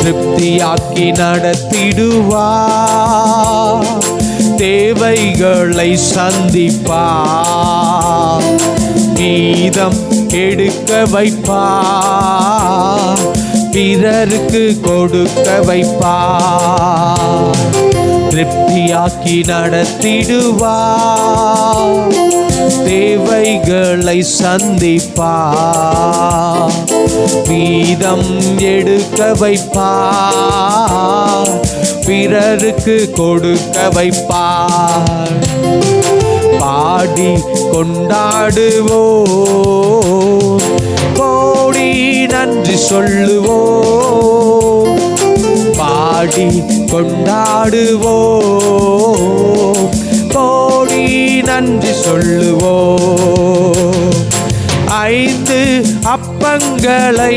திருப்தியாக்கி நடத்திடுவார், தேவைகளை சந்திப்பார், மீதம் எடுக்க வைப்பார், பிறருக்கு கொடுக்க வைப்பார். திருப்தியாக்கி நடத்திடுவார், தேவைகளை சந்திப்பார், மீதம் எடுக்க வைப்பார், பிறருக்கு கொடுக்க வைப்பார். பாடி கொண்டாடுவோம், கோடி நன்றி சொல்லுவோம், பாடி கொண்டாடுவோம், கோடி நன்றி சொல்லுவோம். 5 அப்பங்களை